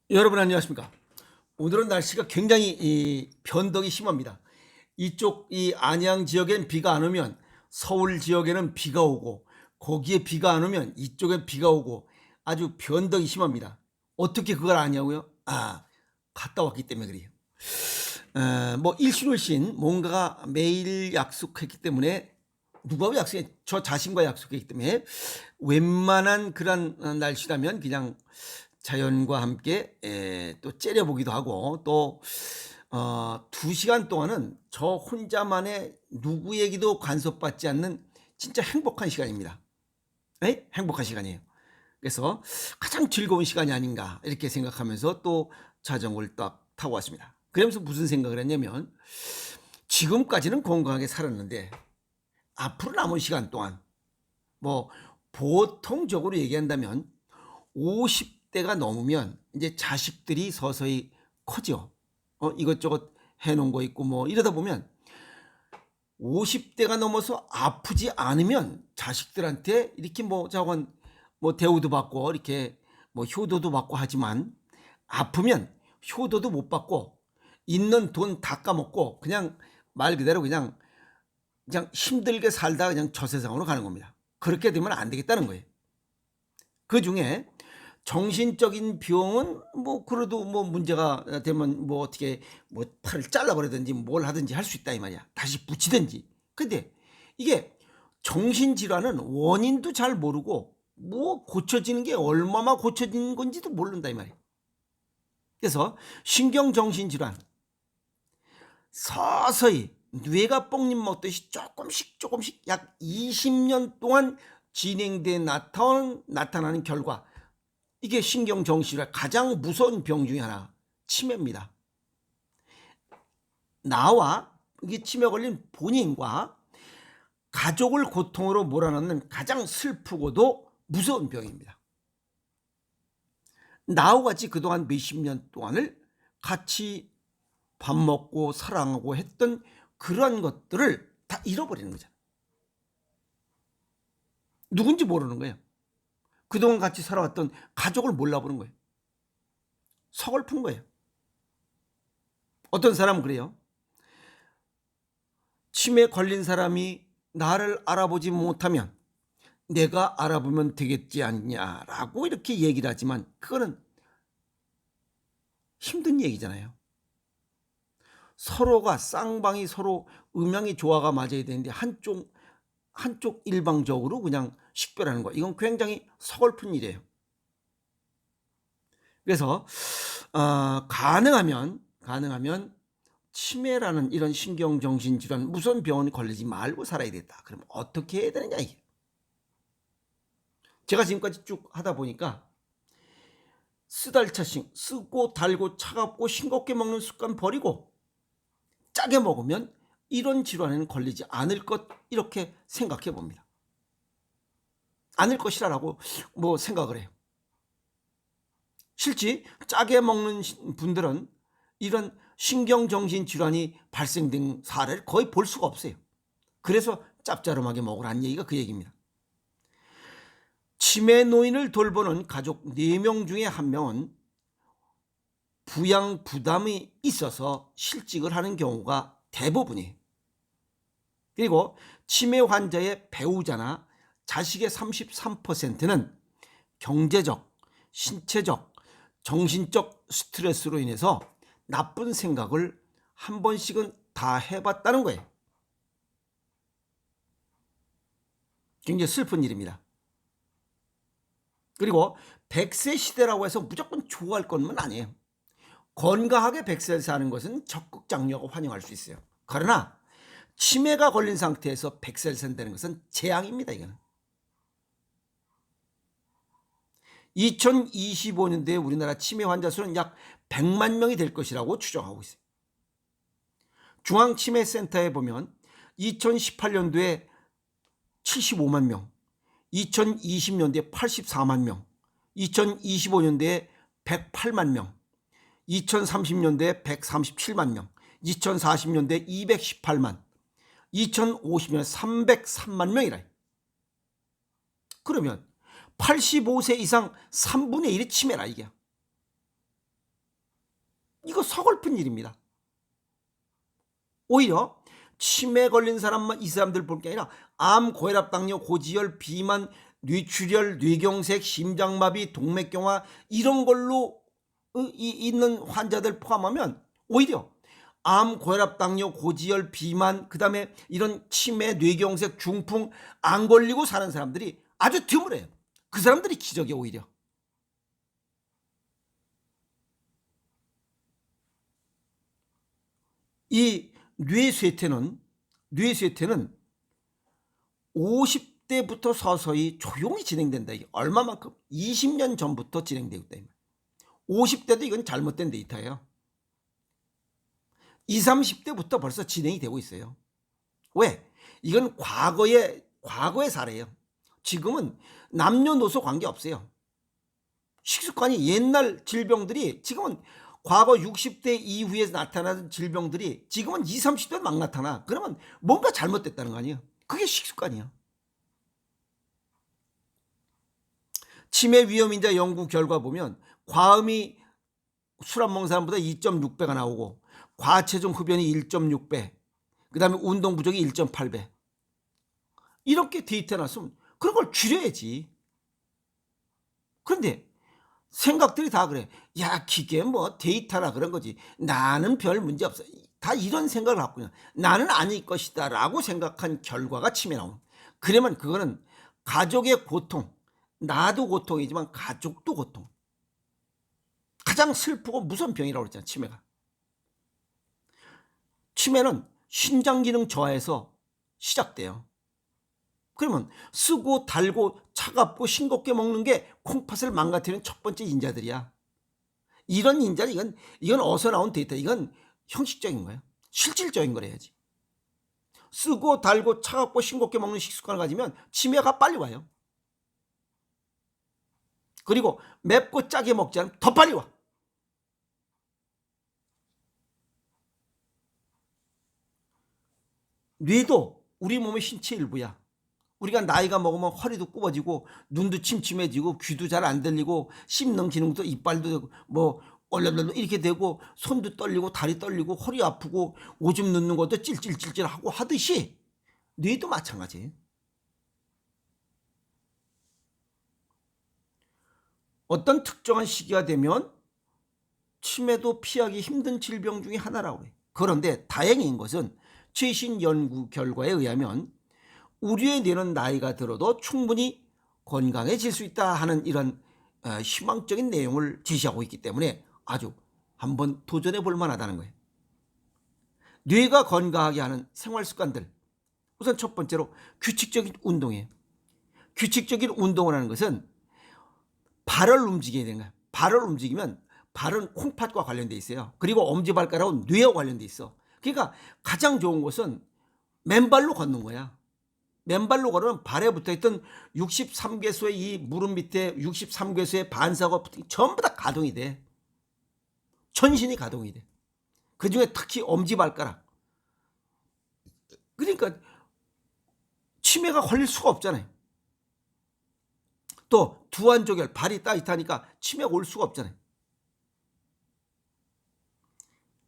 여러분 안녕하십니까? 오늘은 날씨가 굉장히 변덕이 심합니다. 이쪽 이 안양 지역엔 비가 안 오면 서울 지역에는 비가 오고, 거기에 비가 안 오면 이쪽엔 비가 오고, 아주 변덕이 심합니다. 어떻게 그걸 아냐고요? 갔다 왔기 때문에 그래요. 뭐 일신월신 뭔가가 매일 약속했기 때문에, 누구하고 약속해? 저 자신과 약속했기 때문에 웬만한 그런 날씨라면 그냥 자연과 함께 또 째려보기도 하고, 또 2시간 동안은 저 혼자만의 누구에게도 간섭받지 않는 진짜 행복한 시간입니다. 행복한 시간이에요. 그래서 가장 즐거운 시간이 아닌가 이렇게 생각하면서 또 자전거를 딱 타고 왔습니다. 그러면서 무슨 생각을 했냐면, 지금까지는 건강하게 살았는데 앞으로 남은 시간 동안, 뭐 보통적으로 얘기한다면 50대가 넘으면 이제 자식들이 서서히 커져. 이것저것 해놓은 거 있고 뭐 이러다 보면 50대가 넘어서 아프지 않으면 자식들한테 이렇게 뭐 저건 뭐 대우도 받고 이렇게 뭐 효도도 받고 하지만, 아프면 효도도 못 받고 있는 돈 다 까먹고 그냥 말 그대로 그냥 힘들게 살다가 그냥 저 세상으로 가는 겁니다. 그렇게 되면 안 되겠다는 거예요. 그 중에 정신적인 병은 뭐 그래도 뭐 문제가 되면 뭐 어떻게 뭐 팔을 잘라버리든지 뭘 하든지 할 수 있다 이 말이야. 다시 붙이든지. 근데 이게 정신질환은 원인도 잘 모르고 뭐 고쳐지는 게 얼마나 고쳐지는 건지도 모른다 이 말이야. 그래서 신경정신질환 서서히 뇌가 뽕님 먹듯이 조금씩 약 20년 동안 진행돼 나타나는 결과, 이게 신경정신질환 가장 무서운 병 중에 하나, 치매입니다. 나와 이게 치매 걸린 본인과 가족을 고통으로 몰아넣는 가장 슬프고도 무서운 병입니다. 나와 같이 그동안 몇십 년 동안을 같이 밥 먹고 사랑하고 했던 그런 것들을 다 잃어버리는 거잖아요. 누군지 모르는 거예요. 그동안 같이 살아왔던 가족을 몰라보는 거예요. 서글픈 거예요. 어떤 사람은 그래요. 치매 걸린 사람이 나를 알아보지 못하면 내가 알아보면 되겠지 않냐라고 이렇게 얘기를 하지만, 그거는 힘든 얘기잖아요. 서로가 쌍방이 서로 음양이 조화가 맞아야 되는데 한쪽 일방적으로 그냥 식별하는 거, 이건 굉장히 서글픈 일이에요. 그래서 가능하면 치매라는 이런 신경정신질환 무서운 병원 걸리지 말고 살아야 되겠다. 그럼 어떻게 해야 되느냐 이게. 제가 지금까지 쭉 하다 보니까 쓰달차싱, 쓰고 달고 차갑고 싱겁게 먹는 습관 버리고 짜게 먹으면 이런 질환에는 걸리지 않을 것, 이렇게 생각해 봅니다. 않을 것이라고 뭐 생각을 해요. 실제 짜게 먹는 분들은 이런 신경정신 질환이 발생된 사례를 거의 볼 수가 없어요. 그래서 짭짤하게 먹으라는 얘기가 그 얘기입니다. 치매 노인을 돌보는 가족 4명 중에 1명은 부양 부담이 있어서 실직을 하는 경우가 대부분이에요. 그리고 치매 환자의 배우자나 자식의 33%는 경제적, 신체적, 정신적 스트레스로 인해서 나쁜 생각을 한 번씩은 다 해봤다는 거예요. 굉장히 슬픈 일입니다. 그리고 100세 시대라고 해서 무조건 좋아할 것은 아니에요. 건강하게 100세를 사는 것은 적극 장려하고 환영할 수 있어요. 그러나 치매가 걸린 상태에서 100세를 산다는 것은 재앙입니다. 이거는 2025년도에 우리나라 치매 환자 수는 약 100만 명이 될 것이라고 추정하고 있어요. 중앙치매센터에 보면 2018년도에 75만 명, 2020년도에 84만 명, 2025년도에 108만 명, 2030년도에 137만 명, 2040년도에 218만, 2050년에 303만 명이라. 그러면 85세 이상 3분의 1이 치매라 이게. 이거 서글픈 일입니다. 오히려 치매 걸린 사람만 이 사람들 볼 게 아니라 암, 고혈압, 당뇨, 고지혈, 비만, 뇌출혈, 뇌경색, 심장마비, 동맥경화 이런 걸로 있는 환자들 포함하면 오히려 암, 고혈압, 당뇨, 고지혈, 비만, 그 다음에 이런 치매, 뇌경색, 중풍 안 걸리고 사는 사람들이 아주 드물어요. 그 사람들이 기적이에요. 오히려. 이 뇌쇠퇴는 50대부터 서서히 조용히 진행된다. 이게 얼마만큼? 20년 전부터 진행되고 있다. 50대도 이건 잘못된 데이터예요. 20, 30대부터 벌써 진행이 되고 있어요. 왜? 이건 과거의 사례예요. 지금은 남녀노소 관계없어요. 식습관이 옛날 질병들이 지금은 과거 60대 이후에 나타나는 질병들이 지금은 20, 30대 막 나타나. 그러면 뭔가 잘못됐다는 거 아니에요. 그게 식습관이야. 치매 위험인자 연구 결과 보면 과음이 술 안 먹는 사람보다 2.6배가 나오고 과체중 흡연이 1.6배, 그 다음에 운동 부족이 1.8배. 이렇게 데이터 났으면 그런 걸 줄여야지. 그런데 생각들이 다 그래. 야, 기계 뭐 데이터나 그런 거지. 나는 별 문제 없어. 다 이런 생각을 갖고 있는. 나는 아닐 것이다 라고 생각한 결과가 치매 나오는. 그러면 그거는 가족의 고통, 나도 고통이지만 가족도 고통. 가장 슬프고 무서운 병이라고 그랬잖아, 치매가. 치매는 신장 기능 저하에서 시작돼요. 그러면 쓰고 달고 차갑고 싱겁게 먹는 게 콩팥을 망가뜨리는 첫 번째 인자들이야. 이런 인자는 이건 어디서 나온 데이터? 이건 형식적인 거예요. 실질적인 거래야지. 쓰고 달고 차갑고 싱겁게 먹는 식습관을 가지면 치매가 빨리 와요. 그리고 맵고 짜게 먹지 않으면 더 빨리 와. 뇌도 우리 몸의 신체 일부야. 우리가 나이가 먹으면 허리도 굽어지고 눈도 침침해지고 귀도 잘 안 들리고 씹는 기능도 이빨도 뭐 얼얼얼 이렇게 되고 손도 떨리고 다리 떨리고 허리 아프고 오줌 넣는 것도 찔찔찔찔하고 하듯이 뇌도 마찬가지예요. 어떤 특정한 시기가 되면 치매도 피하기 힘든 질병 중에 하나라고 해요. 그런데 다행인 것은 최신 연구 결과에 의하면 우리의 뇌는 나이가 들어도 충분히 건강해질 수 있다 하는 이런 희망적인 내용을 제시하고 있기 때문에 아주 한번 도전해 볼 만하다는 거예요. 뇌가 건강하게 하는 생활 습관들. 우선 첫 번째로 규칙적인 운동이에요. 규칙적인 운동을 하는 것은 발을 움직여야 되는 거예요. 발을 움직이면 발은 콩팥과 관련돼 있어요. 그리고 엄지발가락은 뇌와 관련돼 있어. 그러니까 가장 좋은 것은 맨발로 걷는 거야. 맨발로 걸으면 발에 붙어있던 63개소의 이 무릎 밑에 63개소의 반사가 전부 다 가동이 돼. 전신이 가동이 돼. 그중에 특히 엄지발가락. 그러니까 치매가 걸릴 수가 없잖아요. 또 두안조결, 발이 따뜻하니까 치매가 올 수가 없잖아요.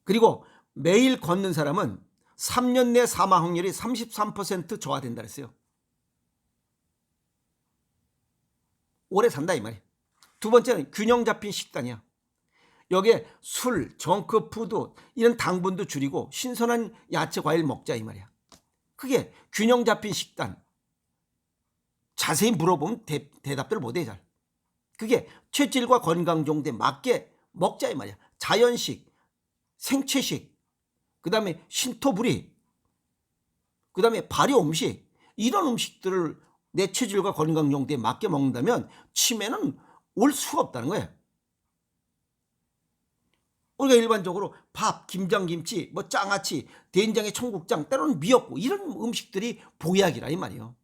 그리고 매일 걷는 사람은 3년 내 사망 확률이 33% 저하된다 그랬어요. 오래 산다 이 말이에요. 두 번째는 균형 잡힌 식단이야. 여기에 술, 정크푸드 이런 당분도 줄이고 신선한 야채 과일 먹자 이 말이야. 그게 균형 잡힌 식단. 자세히 물어보면 대답들 못해 잘. 그게 체질과 건강 정도에 맞게 먹자 이 말이야. 자연식, 생채식, 그 다음에 신토부리, 그 다음에 발효 음식, 이런 음식들을 내 체질과 건강 정도에 맞게 먹는다면 치매는 올 수가 없다는 거예요. 우리가 일반적으로 밥, 김장김치, 뭐 장아찌, 된장에 청국장, 때로는 미역국 이런 음식들이 보약이라 이 말이에요.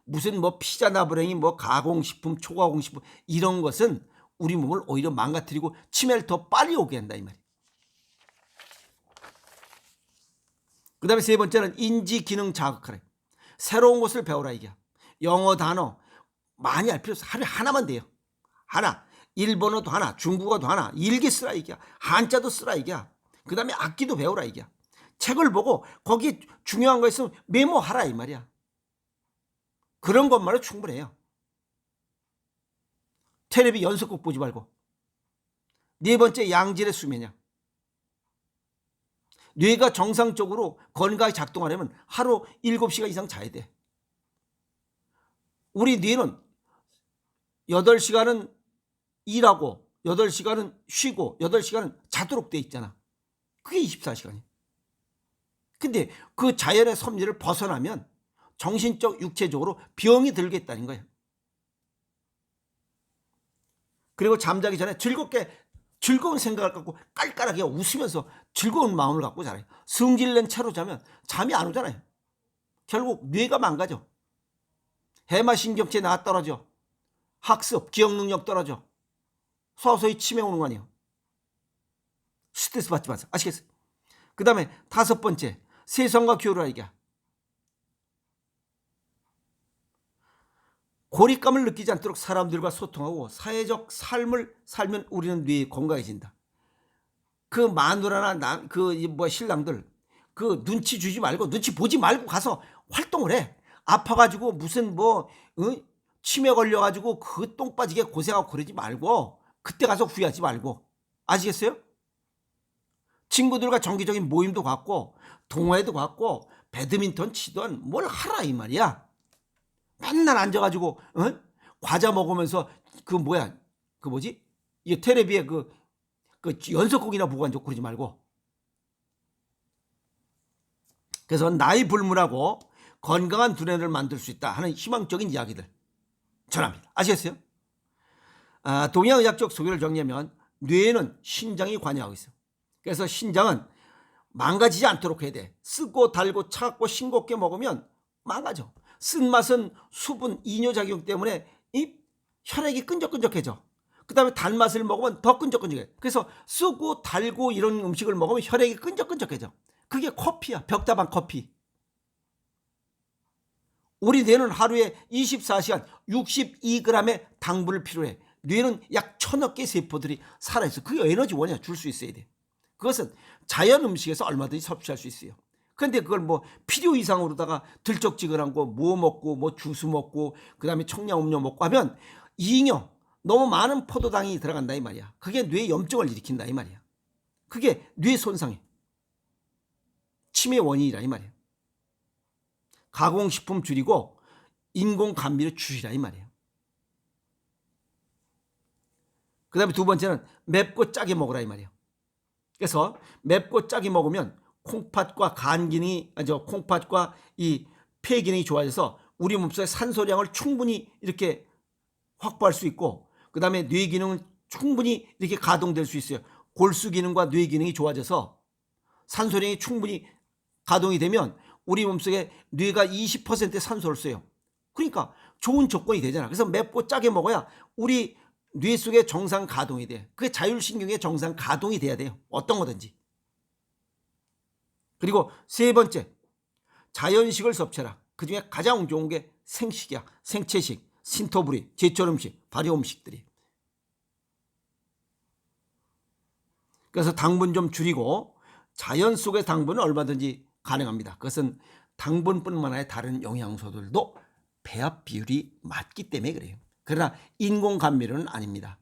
무슨 뭐 피자 나부랭이 뭐 가공식품, 초가공식품 이런 것은 우리 몸을 오히려 망가뜨리고 치매를 더 빨리 오게 한다 이 말이에요. 그 다음에 세 번째는 인지 기능 자극하래. 새로운 것을 배우라 이게. 영어 단어 많이 알 필요 없어. 하루에 하나만 돼요. 하나. 일본어도 하나, 중국어도 하나, 일기 쓰라 이게야. 한자도 쓰라 이게야. 그 다음에 악기도 배우라 이게야. 책을 보고 거기 중요한 거 있으면 메모하라 이 말이야. 그런 것만으로 충분해요. 텔레비 연속극 보지 말고. 네 번째, 양질의 수면이야. 뇌가 정상적으로 건강하게 작동하려면 하루 7시간 이상 자야 돼. 우리 뇌는 8시간은 일하고 8시간은 쉬고 8시간은 자도록 돼 있잖아. 그게 24시간이야. 근데 그 자연의 섭리를 벗어나면 정신적, 육체적으로 병이 들겠다는 거예요. 그리고 잠자기 전에 즐거운 생각을 갖고 깔깔하게 웃으면서 즐거운 마음을 갖고 자라요. 성질낸 채로 자면 잠이 안 오잖아요. 결국 뇌가 망가져. 해마신경체 나 떨어져. 학습, 기억 능력 떨어져. 서서히 치매 오는 거 아니에요. 스트레스 받지 마세요. 아시겠어요? 그 다음에 5번째, 세상과 교류하기야. 고립감을 느끼지 않도록 사람들과 소통하고 사회적 삶을 살면 우리는 뇌에 건강해진다. 그 마누라나 신랑들 그 눈치 주지 말고, 눈치 보지 말고 가서 활동을 해. 아파가지고 무슨 치매 걸려가지고 그 똥 빠지게 고생하고 그러지 말고, 그때 가서 후회하지 말고. 아시겠어요? 친구들과 정기적인 모임도 갖고 동호회도 갖고 배드민턴 치던 뭘 하라 이 말이야. 맨날 앉아가지고 과자 먹으면서 이 텔레비에 그 연속극이나 보고 앉아 그러지 말고. 그래서 나이 불문하고 건강한 두뇌를 만들 수 있다 하는 희망적인 이야기들 전합니다. 아시겠어요? 동양의학적 소개를 정리하면 뇌에는 신장이 관여하고 있어요. 그래서 신장은 망가지지 않도록 해야 돼. 쓰고 달고 차갑고 싱겁게 먹으면 망가져. 쓴맛은 수분, 이뇨작용 때문에 이 혈액이 끈적끈적해져. 그 다음에 단맛을 먹으면 더 끈적끈적해. 그래서 쓰고 달고 이런 음식을 먹으면 혈액이 끈적끈적해져. 그게 커피야. 벽다방 커피. 우리 뇌는 하루에 24시간 62g의 당분을 필요해. 뇌는 약 1000억 개의 세포들이 살아있어. 그게 에너지원이야. 줄 수 있어야 돼. 그것은 자연 음식에서 얼마든지 섭취할 수 있어요. 그런데 그걸 필요 이상으로다가 들쩍지근한 거 먹고 주스 먹고 그다음에 청량음료 먹고 하면 이잉여 너무 많은 포도당이 들어간다 이 말이야. 그게 뇌 염증을 일으킨다 이 말이야. 그게 뇌 손상해. 치매 원인이라 이 말이야. 가공식품 줄이고 인공 감미료 줄이라 이 말이에요. 그 다음에 2번째는 맵고 짜게 먹으라 이 말이에요. 그래서 맵고 짜게 먹으면 콩팥과 콩팥과 이 폐 기능이 좋아져서 우리 몸속에 산소량을 충분히 이렇게 확보할 수 있고, 그 다음에 뇌 기능은 충분히 이렇게 가동될 수 있어요. 골수 기능과 뇌 기능이 좋아져서 산소량이 충분히 가동이 되면 우리 몸속에 뇌가 20%의 산소를 써요. 그러니까 좋은 조건이 되잖아. 그래서 맵고 짜게 먹어야 우리 뇌 속에 정상 가동이 돼. 그게 자율신경의 정상 가동이 돼야 돼요. 어떤 거든지. 그리고 3번째, 자연식을 섭취해라. 그중에 가장 좋은 게 생식이야. 생채식, 신토부리, 제철 음식, 발효 음식들이. 그래서 당분 좀 줄이고 자연 속의 당분은 얼마든지 가능합니다. 그것은 당분뿐만 아니라 다른 영양소들도 배합 비율이 맞기 때문에 그래요. 그러나 인공 감미료는 아닙니다.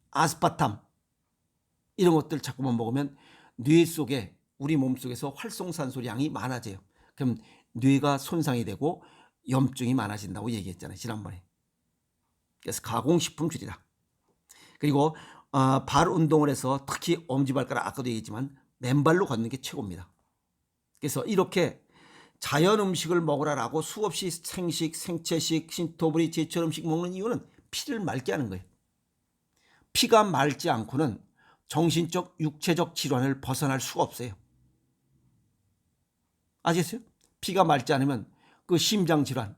아스파탐 이런 것들 자꾸만 먹으면 뇌 속에 우리 몸속에서 활성산소량이 많아져요. 그럼 뇌가 손상이 되고 염증이 많아진다고 얘기했잖아요. 지난번에. 그래서 가공식품 줄이라. 그리고 발 운동을 해서 특히 엄지발가락 아까도 얘기했지만 맨발로 걷는 게 최고입니다. 그래서 이렇게 자연 음식을 먹으라라고 수없이 생식, 생채식, 신토부리, 제철 음식 먹는 이유는 피를 맑게 하는 거예요. 피가 맑지 않고는 정신적, 육체적 질환을 벗어날 수가 없어요. 아시겠어요? 피가 맑지 않으면 그 심장 질환,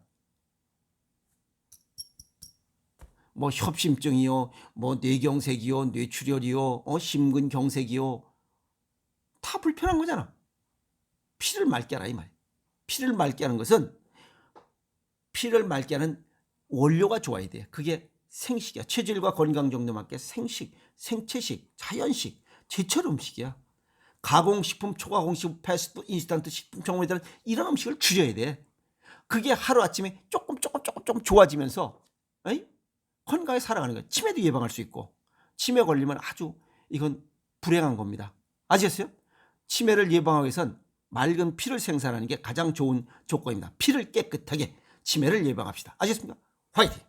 협심증이요, 뇌경색이요, 뇌출혈이요, 심근경색이요, 다 불편한 거잖아. 피를 맑게 하라 이 말이에요. 피를 맑게 하는 것은 피를 맑게 하는 원료가 좋아야 돼요. 그게 생식이야. 체질과 건강 정도에 맞게 생식, 생채식, 자연식, 제철 음식이야. 가공식품, 초가공식품, 패스트푸드, 인스턴트 식품, 정보들은 이런 음식을 줄여야 돼. 그게 하루아침에 조금 좋아지면서 에이? 건강하게 살아가는 거야. 치매도 예방할 수 있고, 치매 걸리면 아주 이건 불행한 겁니다. 아시겠어요? 치매를 예방하기 위해선 맑은 피를 생산하는 게 가장 좋은 조건입니다. 피를 깨끗하게 치매를 예방합시다. 아시겠습니까? 화이팅!